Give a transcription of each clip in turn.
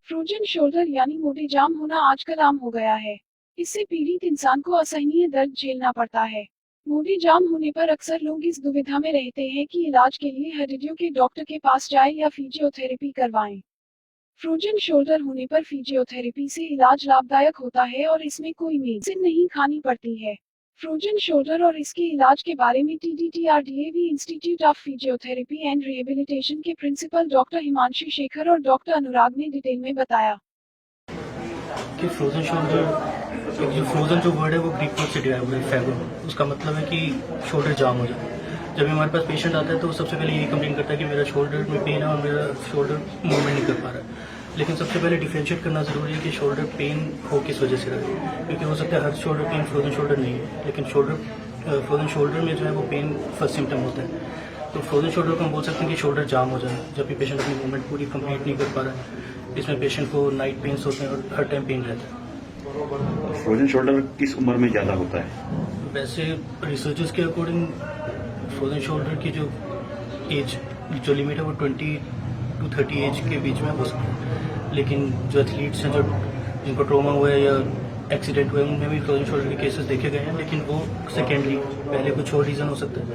Frozen shoulder यानी मोटे जाम होना आजकल आम हो गया है। इससे पीड़ित इंसान को असहनीय दर्द झेलना पड़ता है। मोटे जाम होने पर अक्सर लोग इस दुविधा में रहते हैं कि इलाज के लिए हड्डियों के डॉक्टर के पास जाएं या फिजियोथेरेपी करवाएं। फ्रोजन शोल्डर होने पर फिजियोथेरेपी से इलाज लाभदायक होता है और इसमें कोई मेडिसिन नहीं खानी पड़ती है। फ्रोजन शोल्डर और इसके इलाज के बारे में TDTRDAV institute of physiotherapy and rehabilitation के प्रिंसिपल डॉक्टर हिमांशु शेखर और डॉक्टर अनुराग ने डिटेल में बताया कि फ्रोजन शोल्डर, जो फ्रोजन जो वर्ड है वो ग्रीक वर्ड से डिराइव हुआ है, फैगो। उसका मतलब है कि शोल्डर जाम हो जाए। जब हमारे पास पेशेंट आता है तो वो सबसे पहले यही कंप्लेन करता है कि मेरा शोल्डर में पेन है और मेरा शोल्डर मूवमेंट नहीं कर पा रहा है। लेकिन सबसे पहले डिफरेंशिएट करना जरूरी है कि शोल्डर पेन हो किस वजह से रहा है, क्योंकि हो सकता है हर शोल्डर पेन फ्रोजन शोल्डर नहीं है, लेकिन फ्रोजन शोल्डर में जो है वो पेन फर्स्ट सिम्टम होता है। तो फ्रोजन शोल्डर को हम बोल सकते हैं कि शोल्डर जाम हो जाए, जब भी पेशेंट अपनी मूवमेंट पूरी कंप्लीट नहीं कर पा रहा है। इसमें पेशेंट को नाइट पेन्स होते हैं और हर टाइम पेन रहता है। फ्रोजन शोल्डर किस उम्र में ज़्यादा होता है? वैसे रिसर्चर्स के अकॉर्डिंग फ्रोजन शोल्डर की जो एज, जो लिमिट है वो 20 to 30 एज के बीच में हो सकती है। लेकिन जो एथलीट्स हैं, जो जिनको ट्रॉमा हुआ है या एक्सीडेंट हुआ है, उनमें भी फ्रोजन शोल्डर के केसेस देखे गए हैं, लेकिन वो सेकेंडरी, पहले कुछ और रीज़न हो सकता है।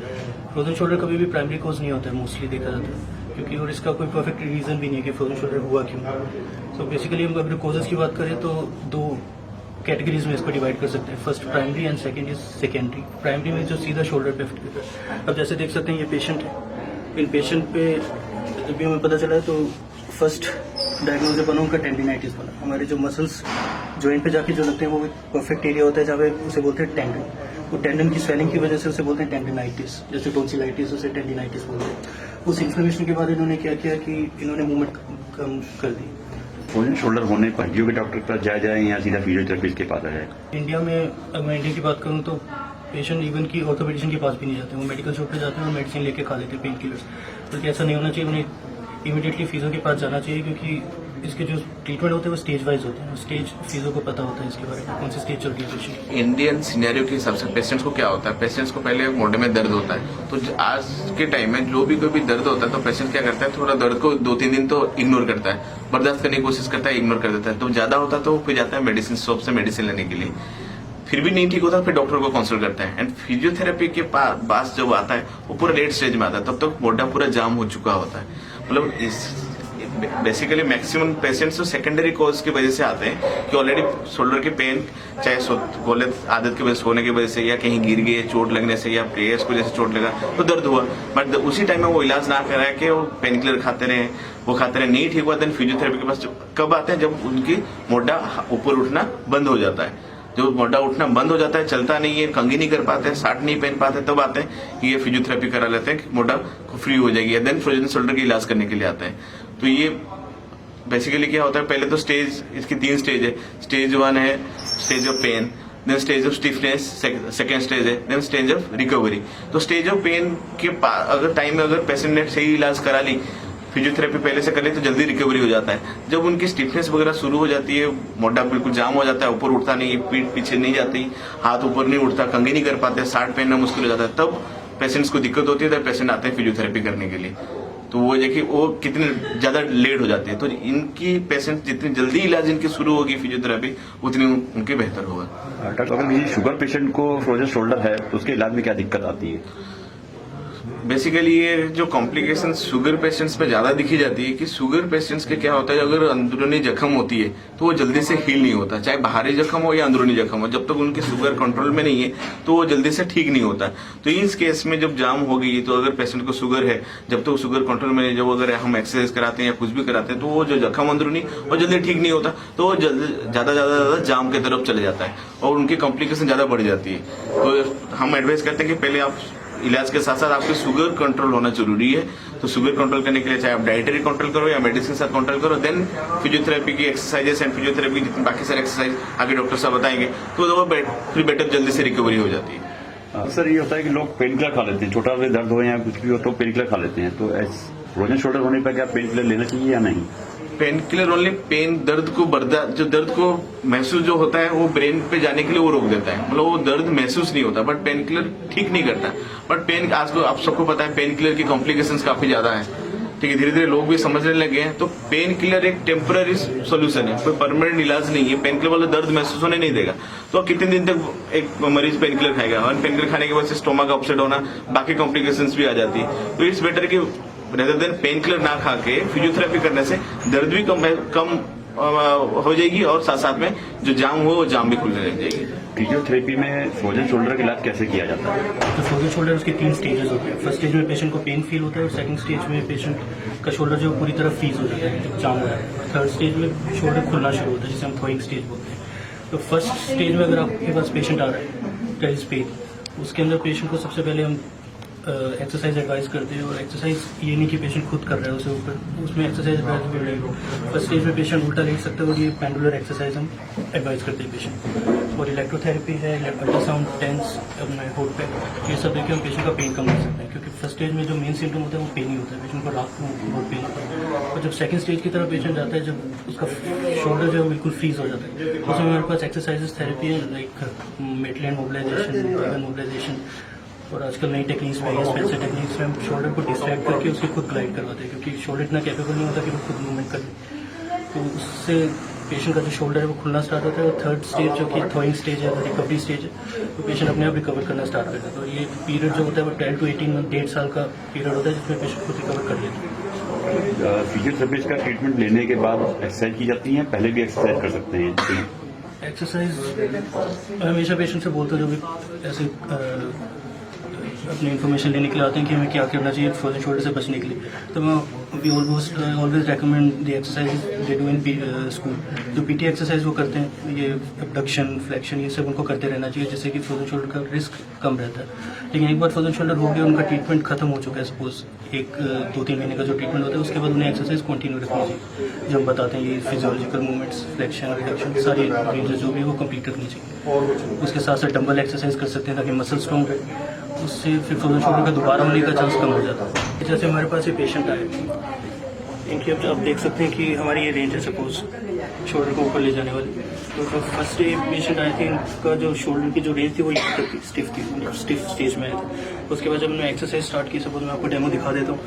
फ्रोजन शोल्डर कभी भी प्राइमरी कॉज नहीं होता है, मोस्टली देखा जाता है, क्योंकि और इसका कोई परफेक्ट रीज़न भी नहीं है कि फ्रोजन शोल्डर हुआ क्यों। तो बेसिकली हम अगर कॉजेज की बात करें तो दो कैटेगरीज में इसको डिवाइड कर सकते हैं। First primary and second is secondary. Primary में जो सीधा शोल्डर पे इफेक्ट करता है। अब जैसे देख सकते हैं ये पेशेंट है, इन पेशेंट पे जब भी हमें पता चला है तो फर्स्ट डायग्नोज बना उनका टेंडिनाइटिस बना। हमारे जो मसल्स जॉइंट पे जाके जो लगते हैं वो एक परफेक्ट एरिया होता है जहाँ पे उसे बोलते हैं टेंडन। वो टेंडन की स्वेलिंग की वजह से उसे बोलते हैं टेंडिनाइटिस, जैसे टोंसिलाइटिस उसे टेंडिनाइटिस बोलते हैं। उस इन्फ्लेमेशन के बाद इन्होंने क्या किया कि इन्होंने मूवमेंट कम कर दी। फ्रोजन शोल्डर होने पर हड्डियों के डॉक्टर के पास जाए या सीधा फिजियोथेरेपिस्ट के पास जाए? इंडिया में, अगर मैं इंडिया की बात करूँ तो पेशेंट इवन की ऑर्थोपेडिशियन के पास भी नहीं जाते, वो मेडिकल शॉप पे जाते हैं और मेडिसिन लेके खा लेते हैं, पेन किलर्स। बल्कि ऐसा नहीं होना चाहिए, उन्हें इमीडिएटली फिजियो के पास जाना चाहिए, क्योंकि इसके जो ट्रीटमेंट होते हैं वो स्टेज वाइज होते हैं। स्टेज फिजियो को पता होता है इसके बारे में, कौन सी स्टेज चल रही है पेशेंट। इंडियन सिनेरियो के हिसाब से पेशेंट्स को क्या होता है, पेशेंट्स को पहले मोढे में दर्द होता है। तो आज के टाइम में जो भी कोई भी दर्द होता है तो पेशेंट क्या करता है, थोड़ा दर्द को 2-3 दिन तो इग्नोर करता है, बर्दाश्त करने की कोशिश करता है, इग्नोर कर देता है। तो ज्यादा होता है तो फिर जाता है मेडिसिन शॉप से मेडिसिन लेने के लिए, फिर भी नहीं ठीक होता फिर डॉक्टर को कंसल्ट करता है। एंड फिजियोथेरेपी के पास जब आता है वो पूरा लेट स्टेज में आता है, तब तक मोढा पूरा जाम हो चुका होता है। मतलब इस बेसिकली मैक्सिमम पेशेंट्स तो सेकेंडरी कॉज की वजह से आते हैं कि ऑलरेडी शोल्डर के पेन, चाहे बोले आदत की वजह से, सोने की वजह से, या कहीं गिर गए चोट लगने से, या प्लेयर्स को जैसे चोट लगा तो दर्द हुआ, बट उसी टाइम में वो इलाज ना करा के वो पेन किलर खाते रहे, वो खाते रहे, नहीं ठीक हुआ। देन फिजियोथेरेपी के पास कब आते हैं, जब उनकी मोढा ऊपर उठना बंद हो जाता है। जो मोढा उठना बंद हो जाता है, चलता नहीं है, कंघी नहीं कर पाते, साट नहीं पहन पाते, तब आते हैं कि ये फिजियोथेरेपी करा लेते हैं कि मोढा फ्री हो जाएगी, देन फ्रोजन शोल्डर की इलाज करने के लिए आते हैं। तो ये बेसिकली क्या होता है, पहले तो स्टेज, इसकी 3 स्टेज है। स्टेज 1 है stage of pain, then stage of stiffness, second stage है, देन स्टेज ऑफ रिकवरी। तो स्टेज ऑफ पेन के अगर टाइम में अगर पेशेंट ने सही इलाज करा ली, फिजियोथेरेपी पहले से कर ले, तो जल्दी रिकवरी हो जाता है। जब उनकी स्टिफनेस वगैरह शुरू हो जाती है, मोढा बिल्कुल जाम हो जाता है, ऊपर उठता नहीं, पीठ पीछे नहीं जाती, हाथ ऊपर नहीं उठता, कंघी नहीं कर पाते, साट पहनना मुश्किल हो जाता है, तब पेशेंट्स को दिक्कत होती है, तब पेशेंट आते हैं फिजियोथेरेपी करने के लिए। तो वो देखिए वो कितने ज्यादा लेट हो जाते हैं। तो इनकी पेशेंट जितनी जल्दी इलाज इनकी शुरू होगी फिजियोथेरेपी, उतनी उनके बेहतर होगा। डॉक्टर, अगर किसी शुगर पेशेंट को फ्रोजन शोल्डर है तो उसके इलाज में क्या दिक्कत आती है? बेसिकली ये जो कॉम्प्लिकेशन शुगर पेशेंट्स में ज्यादा दिखी जाती है कि शुगर पेशेंट्स के क्या होता है, अगर अंदरूनी जख्म होती है तो वो जल्दी से हील नहीं होता, चाहे बाहरी जख्म हो या अंदरूनी जख्म हो, जब तक उनकी शुगर कंट्रोल में नहीं है तो वो जल्दी से ठीक नहीं होता। तो इस केस में जब जाम हो गई, तो अगर पेशेंट को शुगर है, जब तक शुगर कंट्रोल में नहीं, जब अगर हम एक्सरसाइज कराते हैं या कुछ भी कराते हैं, तो वो जो जख्म अंदरूनी वो जल्दी ठीक नहीं होता, तो वो ज्यादा जाम की तरफ चले जाता है और उनकी कॉम्प्लिकेशन ज्यादा बढ़ जाती है। तो हम एडवाइस करते हैं कि पहले आप इलाज के साथ साथ आपके शुगर कंट्रोल होना जरूरी है। तो शुगर कंट्रोल करने के लिए चाहे आप डाइटरी कंट्रोल करो या मेडिसिन के साथ कंट्रोल करो, देन फिजियोथेरेपी की एक्सरसाइजेस एंड फिजियोथेरेपी की जितनी बाकी सारे एक्सरसाइज आगे डॉक्टर साहब बताएंगे, तो वो फिर बेटर जल्दी से रिकवरी हो जाती है। सर, ये होता है कि लोग पेन किलर खा लेते हैं, छोटा सा दर्द हो या कुछ भी हो तो पेन किलर खा लेते हैं, तो फ्रोजन शोल्डर होने पर क्या पेन किलर लेना चाहिए या नहीं? पेन किलर ओनली पेन, दर्द को महसूस जो होता है वो ब्रेन पे जाने के लिए वो रोक देता है, मतलब वो दर्द महसूस नहीं होता, बट पेन किलर ठीक नहीं करता। बट पेन आज आप सबको पता है पेन किलर की कॉम्प्लिकेशंस काफी ज्यादा है। ठीक है, धीरे धीरे लोग भी समझने लगे हैं। तो पेन किलर एक टेम्पररी सोल्यूशन है, कोई परमानेंट इलाज नहीं है। पेन किलर वाला दर्द महसूस होने नहीं देगा। तो कितने दिन तक एक मरीज पेन किलर खाएगा, और पेन किलर खाने के बाद से स्टोमक अपसेट होना, बाकी कॉम्प्लिकेशंस भी आ जाती है। तो इट्स बेटर कि रेदर देन पेन किलर ना खा के फिजियोथेरेपी करने से दर्द भी कम हो जाएगी, और साथ साथ में जो जाम हुआ वो जाम भी खुलने लग जाएगी। फिजियोथेरेपी में फ्रोजन शोल्डर का इलाज कैसे किया जाता है? तो फ्रोजन शोल्डर उसके 3 स्टेजेस होते हैं। फर्स्ट स्टेज में पेशेंट को पेन फील होता है, और सेकंड स्टेज में पेशेंट का शोल्डर जो पूरी तरह फ्रीज हो जाता है, जो जाम हो जाता है। थर्ड स्टेज में शोल्डर खुलना शुरू होता है, जिसे हम थॉइंग स्टेज बोलते हैं। तो फर्स्ट स्टेज में अगर आपके पास पेशेंट आ रहा है टेरिस पेन, उसके अंदर पेशेंट को सबसे पहले हम एक्सरसाइज एडवाइस करते हैं। और एक्सरसाइज ये नहीं कि पेशेंट खुद कर रहा है, उसे ऊपर उसमें एक्सरसाइज एडवाइस भी रहेगी। फर्स्ट स्टेज में पेशेंट उल्टा लेट सकता है, और ये पेंडुलर एक्सरसाइज हम एडवाइस करते हैं पेशेंट। और इलेक्ट्रोथेरेपी है, अल्ट्रासाउंड, टेंस, अपना होल्ड पैक, ये सब देकर हम पेशेंट का पेन कम कर सकते हैं। क्योंकि फर्स्ट स्टेज में जो मेन सिम्टम होता है वो पेन ही होता है, पेशेंट को रात को बहुत पेन होता है। और जब सेकंड स्टेज की तरफ पेशेंट जाता है, जब उसका शोल्डर जो है बिल्कुल फ्रीज हो जाता है, उसमें हमारे पास एक्सरसाइजेस थेरेपी है, like Maitland mobilisation, dragon mobilisation, और आजकल नई टेक्निक्स में है, स्पेशल टेक्निक्स में हम शोल्डर को डिस्ट्रैक्ट करके उसकी खुद ग्लाइड करवाते हैं, क्योंकि शोल्डर इतना कैपेबल नहीं होता कि वो खुद मूवमेंट करे। तो उससे पेशेंट का जो शोल्डर है वो खुलना स्टार्ट होता है। और थर्ड स्टेज जो कि थॉइंग स्टेज है, रिकवरी स्टेज है, तो पेशेंट अपने आप रिकवर करना स्टार्ट करता है। तो ये पीरियड जो होता है वो 12 to 18 मंथ, 1.5 साल का पीरियड होता है, जिसमें पेशेंट खुद रिकवर कर लेता है। फिजियोथेरेपिस्ट का ट्रीटमेंट लेने के बाद एक्सरसाइज की जाती है, पहले भी एक्सरसाइज कर सकते हैं? एक्सरसाइज हमेशा पेशेंट से बोलते हैं, जो भी ऐसे अपनी इन्फॉर्मेशन लेने के लिए आते हैं कि हमें क्या करना चाहिए फ्रोजन शोल्डर से बचने के लिए। तो मैं we always recommend the exercise they do in school. जो पीटी एक्सरसाइज वो करते हैं, ये एबडक्शन, फ्लेक्शन, ये सब उनको करते रहना चाहिए, जिससे कि फ्रोजन शोल्डर का रिस्क कम रहता है। लेकिन एक बार फ्रोजन शोल्डर हो गया, उनका ट्रीटमेंट खत्म हो चुका है, सपोज 1-2-3 महीने का जो ट्रीटमेंट होता है, उसके बाद उन्हें एक्सरसाइज कंटिन्यू रखनी चाहिए। जो हम बताते हैं ये फिजियोलॉजिकल मूवमेंट्स, फ्लेक्शन, रिडक्शन, सारी रेंजेस जो भी वो कंप्लीट रखनी चाहिए। उसके साथ साथ डंबल एक्सरसाइज कर सकते हैं, ताकि मसल स्ट्रॉन्ग रहे, उससे फिर फ्रोजन शोल्डर का दोबारा होने का चांस कम हो जाता है। जैसे हमारे पास ये पेशेंट आए, इनकी अब आप देख सकते हैं कि हमारी ये रेंज है, सपोज शोल्डर को ऊपर ले जाने वाली। तो जब फर्स्ट डे पेशेंट आए थे, इनका जो शोल्डर की जो रेंज थी वो यहाँ तक स्टिफ थी, स्टिफ स्टेज में आए थे। उसके बाद जब हमने एक्सरसाइज स्टार्ट की, सपोज मैं आपको डेमो दिखा देता हूँ,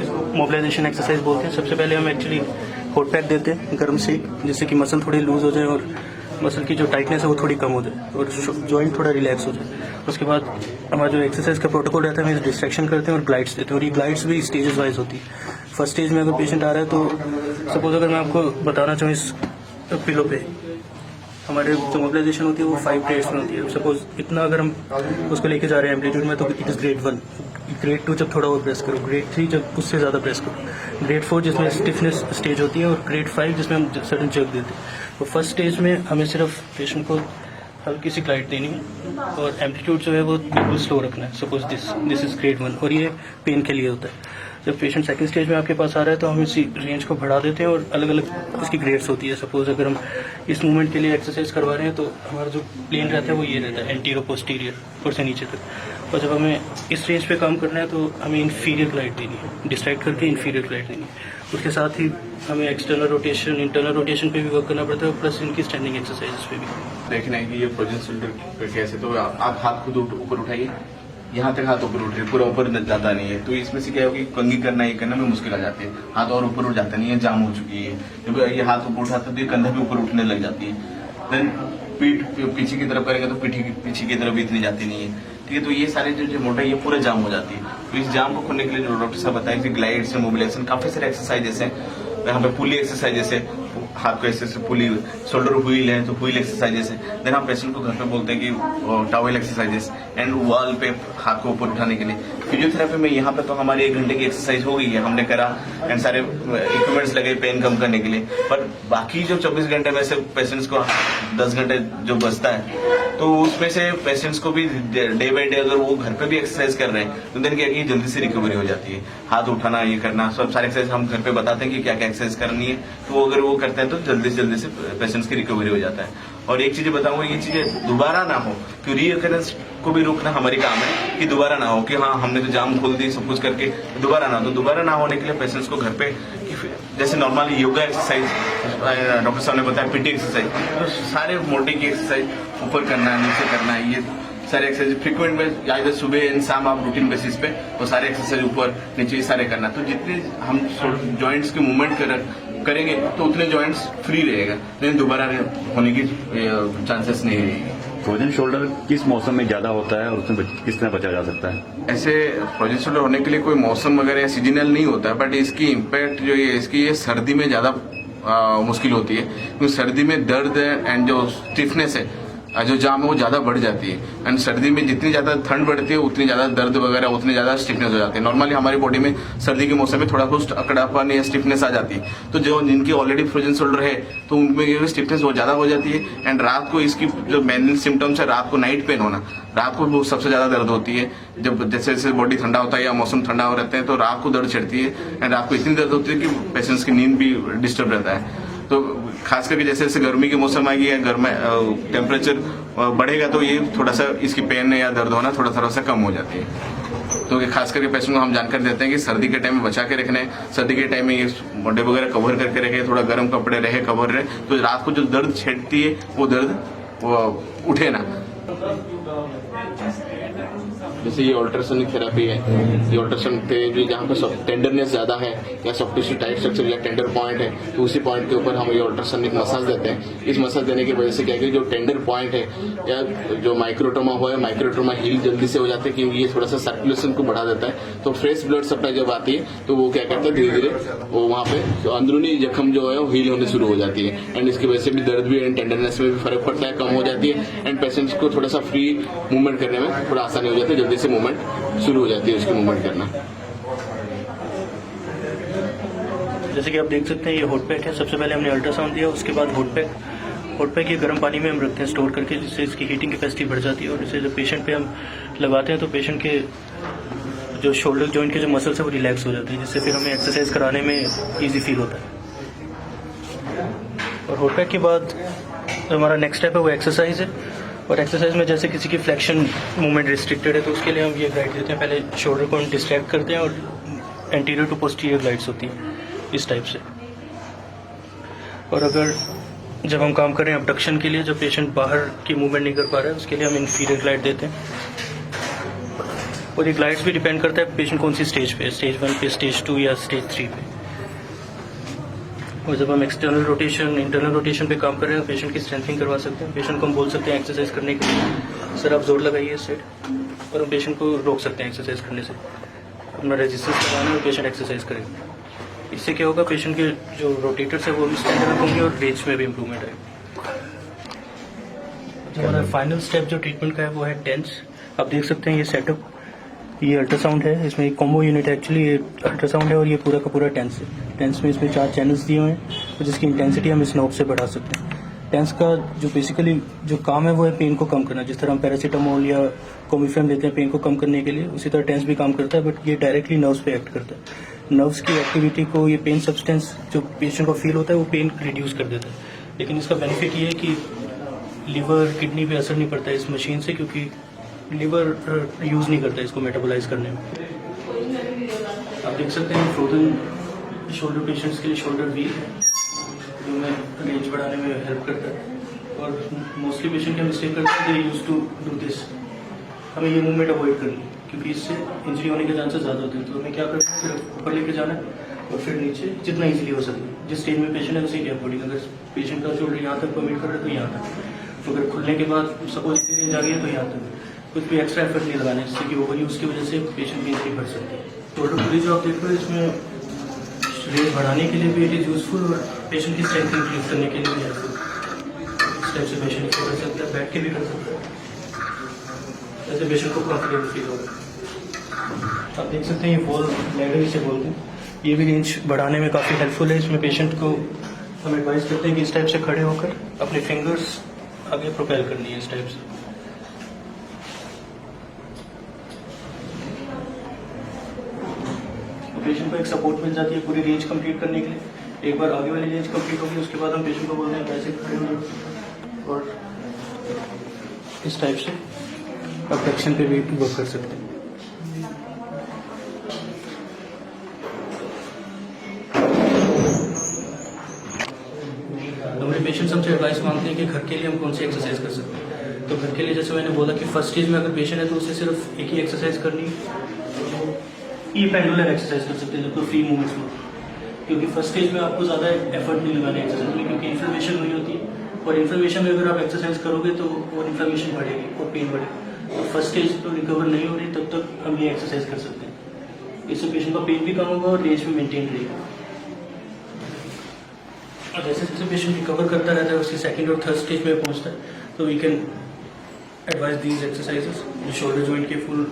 इसको मोबिलाइजेशन एक्सरसाइज बोलते हैं। सबसे पहले हम एक्चुअली हॉट पैक देते हैं, गर्म सेक, जिससे कि मसल थोड़ी लूज हो जाए और मसल की जो टाइटनेस है वो थोड़ी कम हो जाए, और जॉइंट थोड़ा रिलैक्स हो जाए। उसके बाद हमारा जो एक्सरसाइज का प्रोटोकॉल रहता है, हम डिस्ट्रैक्शन करते हैं और ग्लाइड्स देते हैं। और ये ग्लाइड्स भी स्टेजेस वाइज होती है। फर्स्ट स्टेज में अगर पेशेंट आ रहा है, तो सपोज अगर मैं आपको बताना चाहूँ, इस पिलो पे हमारे जो मोबिलाइजेशन होती है वो 5 ग्रेड्स में होती है। सपोज इतना अगर हम उसको लेके जा रहे हैं एम्पलीट्यूड में, तो इट इज़ ग्रेड 1, ग्रेड 2 जब थोड़ा और प्रेस करो, ग्रेड 3 जब उससे ज़्यादा प्रेस करो, ग्रेड 4 जिसमें स्टिफनेस स्टेज होती है, और ग्रेड 5 जिसमें हम सडन जर्क देते हैं। तो फर्स्ट स्टेज में हमें सिर्फ पेशेंट को हल्की सी ग्लाइड देनी है, और एम्पलीट्यूड जो है वो बिल्कुल स्लो रखना है। सपोज दिस इज ग्रेड 1, और ये पेन के लिए होता है। जब पेशेंट सेकंड स्टेज में आपके पास आ रहा है, तो हम इसी रेंज को बढ़ा देते हैं, और अलग अलग इसकी ग्रेड्स होती है। सपोज अगर हम इस मूवमेंट के लिए एक्सरसाइज करवा रहे हैं, तो हमारा जो प्लेन रहता है वो ये रहता है, एंटीरो पोस्टीरियर, ऊपर से नीचे तक। और जब हमें इस रेंज पे काम करना है, तो हमें इन्फीरियर ग्लाइड देनी है, डिस्ट्रैक्ट करके इन्फीरियर ग्लाइड देनी है। उसके साथ ही हमें एक्सटर्नल रोटेशन, इंटरनल रोटेशन पे भी वर्क करना पड़ता है, प्लस इनकी स्टैंडिंग एक्सरसाइजेस पे भी। देखना है कि ये फ्रोजन शोल्डर पे कैसे, तो आप हाथ खुद ऊपर उठाइए, यहाँ तक हाथ ऊपर उठ रहे, पूरा ऊपर जाता नहीं है। तो इसमें से क्या है कि कंघी करना, ये करना में मुश्किल आ जाती है, हाथ और ऊपर उठ जाता नहीं है, जाम हो चुकी है। जब ये हाथ ऊपर उठाता है तो ये कंधा भी ऊपर उठने लग जाती है। देन पीठ पीछे की तरफ करेंगे तो पीछे की तरफ भी इतनी जाती नहीं है, ठीक है। तो ये सारे जो मोटाई है पूरा जाम हो जाती है। तो इस जाम को खोलने के लिए जो डॉक्टर साहब बताएं कि ग्लाइड्स, मोबिलाइजेशन, काफी सारे एक्सरसाइजेस हैं। यहाँ पे पुली एक्सरसाइजेस है, हाथ को ऐसे पुली, शोल्डर व्हील है तो व्हील एक्सरसाइजेस है। देन हम पेशेंट को घर पे बोलते हैं कि टॉवेल एक्सरसाइजेस, एंड वॉल पे हाथ को ऊपर उठाने के लिए। फिजियोथेरेपी में यहाँ पे तो हमारी 1 घंटे की एक्सरसाइज हो गई है, हमने करा, एंड सारे इक्विपमेंट्स लगे पेन कम करने के लिए। पर बाकी जो 24 घंटे में से पेशेंट्स को 10 घंटे जो बचता है, तो उसमें से पेशेंट्स को भी डे बाई डे अगर वो घर पे भी एक्सरसाइज कर रहे हैं, तो देन क्या कि जल्दी से रिकवरी हो जाती है। हाथ उठाना, ये करना, सब सारे एक्सरसाइज हम घर पे बताते हैं कि क्या क्या एक्सरसाइज करनी है। तो वो अगर वो करते हैं तो जल्दी से पेशेंट्स की रिकवरी हो जाता है। और एक चीज बताऊंगा, ये चीजें दोबारा ना हो, कि रीअकरेंस को भी रोकना हमारी काम है, कि दोबारा ना हो कि हाँ हमने तो जाम खोल दी सब कुछ करके, दोबारा ना हो। तो दोबारा ना होने के लिए पेशेंट्स को घर पे जैसे नॉर्मली योगा एक्सरसाइज डॉक्टर साहब ने बताया, पीटी एक्सरसाइज, तो सारे मोटे की एक्सरसाइज, ऊपर करना है, नीचे करना है, ये सारे एक्सरसाइज फ्रीक्वेंट में या इधर सुबह एंड शाम आप रूटीन बेसिस पे वो सारे एक्सरसाइज ऊपर नीचे सारे करना। तो जितने हम जॉइंट्स की मूवमेंट करेंगे तो उतने जॉइंट्स फ्री रहेगा, लेकिन दोबारा होने की चांसेस नहीं रहेगी। फ्रोजन शोल्डर किस मौसम में ज्यादा होता है और उसमें किस तरह बचा जा सकता है? ऐसे फ्रोजन शोल्डर होने के लिए कोई मौसम वगैरह या सीजनल नहीं होता है, बट इसकी इम्पैक्ट जो है इसकी ये सर्दी में ज्यादा मुश्किल होती है, क्योंकि सर्दी में दर्द एंड जो स्टिफनेस है, जो जाम है वो ज्यादा बढ़ जाती है। एंड सर्दी में जितनी ज्यादा ठंड बढ़ती है उतनी ज्यादा दर्द वगैरह उतनी ज्यादा स्टिफनेस हो जाती है। नॉर्मली हमारी बॉडी में सर्दी के मौसम में थोड़ा कुछ अकड़ापन या स्टिफनेस आ जाती है, तो जो जिनकी ऑलरेडी फ्रोजन शोल्डर है तो उनमें ये स्टिफनेस बहुत ज्यादा हो जाती है। एंड रात को इसकी जो मेन सिम्टम्स है, रात को नाइट पेन होना, रात को वो सबसे ज्यादा दर्द होती है। जब जैसे जैसे बॉडी ठंडा होता है या मौसम ठंडा हो रहते हैं तो रात को दर्द चढ़ती है, एंड रात को इतनी दर्द होती है कि पेशेंट्स की नींद भी डिस्टर्ब रहता है। तो खास करके जैसे जैसे गर्मी के मौसम आएगी या टेम्परेचर बढ़ेगा तो ये थोड़ा सा इसकी पेन या दर्द होना थोड़ा सा कम हो जाती है। तो खास करके पेशेंट को हम जानकारी देते हैं कि सर्दी के टाइम में बचा के रखना है, सर्दी के टाइम में ये मोटे वगैरह कवर करके रखे, थोड़ा गर्म कपड़े रहे, कवर रहे, तो रात को जो दर्द छेड़ती है वो दर्द वो उठे ना। जैसे ये अल्ट्रासोनिक थेरेपी है, ये अल्ट्रासोनिक थेरेपी जहाँ पे टेंडरनेस ज्यादा है या सॉफ्ट टिश्यू टाइट स्ट्रक्चर या टेंडर पॉइंट है, तो उसी पॉइंट के ऊपर हम ये अल्ट्रासोनिक मसाज देते हैं। इस मसाज देने की वजह से क्या है कि जो टेंडर पॉइंट है या जो माइक्रोट्रोमा हुआ है, माइक्रोट्रोमा हील जल्दी से हो जाता है, क्योंकि ये थोड़ा सा सर्कुलेशन को बढ़ा देता है। तो फ्रेश ब्लड सप्लाई जब आती है तो वो क्या करता है, धीरे धीरे वो वहाँ पे अंदरूनी जख्म जो है वो हील होने शुरू हो जाती है। एंड इसकी वजह से भी दर्द भी एंड टेंडरनेस में भी फर्क पड़ता है, कम हो जाती है, एंड पेशेंट्स को थोड़ा सा फ्री मूवमेंट करने में थोड़ा आसानी हो जाती है, जल्दी से मूवमेंट शुरू हो जाती है उसकी मूवमेंट करना। जैसे कि आप देख सकते हैं ये हॉट पैक है। सबसे पहले हमने अल्ट्रासाउंड दिया, उसके बाद हॉट पैक ये गर्म पानी में हम रखते हैं स्टोर करके, जिससे इसकी हीटिंग कैपेसिटी बढ़ जाती है। और इसे जब पेशेंट पे हम लगाते हैं तो पेशेंट के जो शोल्डर जॉइंट के जो मसल्स है वो रिलैक्स हो जाते हैं, जिससे फिर हमें एक्सरसाइज कराने में ईजी फील होता है। और हॉट पैक के बाद हमारा नेक्स्ट स्टेप है वो एक्सरसाइज है। और एक्सरसाइज में जैसे किसी की फ्लेक्शन मूवमेंट रिस्ट्रिक्टेड है तो उसके लिए हम ये गाइड देते हैं। पहले शोल्डर को हम डिस्ट्रैक्ट करते हैं और एंटीरियर टू पोस्टीरियर गाइड्स होती हैं इस टाइप से। और अगर जब हम काम कर रहे हैं अबडक्शन के लिए, जब पेशेंट बाहर की मूवमेंट नहीं कर पा रहा है उसके लिए हम इंफीरियर ग्लाइड देते हैं। और ये ग्लाइड्स भी डिपेंड करता है पेशेंट कौन सी स्टेज पे, स्टेज 1 पे, स्टेज 2 या स्टेज 3 पे। और जब हम एक्सटर्नल रोटेशन इंटरनल रोटेशन पे काम कर रहे हैं पेशेंट की स्ट्रेंथनिंग करवा सकते हैं। पेशेंट को हम बोल सकते हैं एक्सरसाइज करने के लिए सर आप जोर लगाइए इस साइड, और हम पेशेंट को रोक सकते हैं एक्सरसाइज करने से। अपना रेजिस्टेंस लगाना और पेशेंट एक्सरसाइज करेगा। इससे क्या होगा, पेशेंट के जो रोटेटर्स है वो भी स्टैंडर्ड होंगे और रेंज में भी इम्प्रूवमेंट आएगा। जो हमारा फाइनल स्टेप जो ट्रीटमेंट का है वो है टेंस। आप देख सकते हैं ये सेटअप, ये अल्ट्रासाउंड है, इसमें एक कॉम्बो यूनिट है एक्चुअली, ये अल्ट्रासाउंड है और ये पूरा का पूरा टेंस है। टेंस में इसमें 4 चैनल्स दिए हुए हैं और जिसकी इंटेंसिटी हम इस नॉब से बढ़ा सकते हैं। टेंस का जो बेसिकली जो काम है वो है पेन को कम करना। जिस तरह हम पैरासीटामोल या कोमिफेम देते हैं पेन को कम करने के लिए, उसी तरह टेंस भी काम करता है, बट ये डायरेक्टली नर्व्स पे एक्ट करता है। नर्व्स की एक्टिविटी को ये पेन सब्सटेंस जो पेशेंट को फील होता है वो पेन रिड्यूस कर देता है। लेकिन इसका बेनिफिट ये है कि लीवर किडनी पे असर नहीं पड़ता है इस मशीन से, क्योंकि लीवर यूज़ नहीं करता इसको मेटाबोलाइज करने में। आप देख सकते हैं फ्रोजन शोल्डर पेशेंट्स के लिए शोल्डर व्हील है जो हमें रेंज बढ़ाने में हेल्प करता है। और मोस्टली पेशेंट क्या मिस्टेक करते हैं, दे यूज टू डू दिस। हमें ये मूवमेंट अवॉइड करनी है क्योंकि इससे इंजरी होने के चांसेस ज़्यादा होते हैं। तो हमें क्या करना है, सिर्फ ऊपर लेके जाना है और फिर नीचे जितना ईजिली हो सके। जिस स्टेज में पेशेंट है उसी के अकॉर्डिंग, अगर पेशेंट का शोल्डर यहाँ तक परमिट कर रहे तो यहाँ तक, तो अगर खुलने के बाद सपोज रेंज आ गई है तो यहाँ तक। कुछ भी एक्स्ट्रा एफर्ट नहीं लगाना है, जिससे कि ओवर यूज की वजह से पेशेंट की इंजरी बढ़ सकती है। शोल्डर पूरी जो आप देख रहे हो इसमें रेंज बढ़ाने के लिए भी इट इज़ यूजफुल और पेशेंट की स्ट्रेंथ इंक्रीज करने के लिए भी हेल्पफुल। इस टाइप से पेशेंट इसको कर सकता है, बैठ के भी कर सकता है, ऐसे पेशेंट को कॉन्फिडेंट फील होगा। आप देख सकते हैं ये वॉल लैडर इसे बोलते हैं, ये भी रेंज बढ़ाने में काफ़ी हेल्पफुल है। इसमें पेशेंट को हम एडवाइस करते हैं कि इस टाइप से खड़े होकर अपने फिंगर्स आगे प्रोपेल करनी है इस टाइप से। पेशेंट को एक सपोर्ट मिल जाती है पूरी रेंज कंप्लीट करने के लिए। एक बार आगे वाली रेंज कंप्लीट होगी उसके बाद हम पेशेंट को बोलते हैं कैसे खड़े होंगे और इस टाइप से अबडक्शन पे भी वर्क कर सकते हैं। हमारे पेशेंट्स हमसे एडवाइस मांगते हैं कि घर के लिए हम कौन सी एक्सरसाइज कर सकते हैं। तो घर के लिए जैसे मैंने बोला कि फर्स्ट स्टेज में अगर पेशेंट है तो उसे सिर्फ एक ही एक्सरसाइज करनी है, ये पेंडुलर एक्सरसाइज कर सकते हैं जब तो फ्री मूवमेंट्स में, क्योंकि फर्स्ट स्टेज में आपको ज़्यादा एफर्ट नहीं लगाना है एक्सरसाइज में, क्योंकि इन्फ्लेमेशन हुई होती है और इन्फ्लेमेशन में अगर आप एक्सरसाइज करोगे तो वो इन्फ्लेमेशन बढ़ेगी और पेन बढ़ेगा। तो फर्स्ट स्टेज तो रिकवर नहीं हो रही तब तक हम ये एक्सरसाइज कर सकते हैं, इससे पेशेंट का पेन भी कम होगा और रेंज भी मेंटेन रहेगा। और जैसे जैसे पेशेंट रिकवर करता रहता है उसके सेकंड और थर्ड स्टेज में पहुंचता है तो we can advise these exercises, shoulder joint के full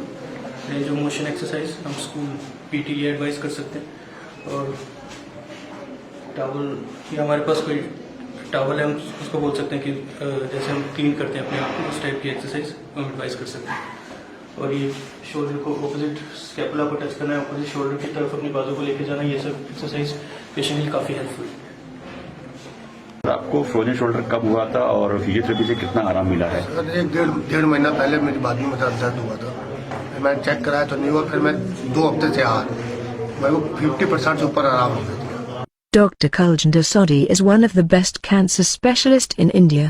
range of motion exercise हम स्कूल पीटी ये एडवाइस कर सकते हैं। और टावल या हमारे पास कोई टावल है हम उसको बोल सकते हैं कि जैसे हम क्लीन करते हैं अपने आप को, उस टाइप की एक्सरसाइज हम एडवाइस कर सकते हैं। और ये शोल्डर को ऑपोजिट स्कैपुला को टच करना है, ऑपोजिट शोल्डर की तरफ अपनी बाजू को लेके जाना, ये सब एक्सरसाइज पेशेंट के लिए काफ़ी हेल्पफुल है। आपको फ्रोजन शोल्डर कब हुआ था और फिजियोथेरेपी से कितना आराम मिला है? सर एक डेढ़ महीना पहले मेरी बाजू में दर्द हुआ था, फिर मैंने चेक कराया तो नहीं हुआ, फिर मैं 2 हफ्ते से आ मेरे को 50% से ऊपर आराम हो गया था। Dr. Kuljinder Sodhi is one of the best cancer specialists in India.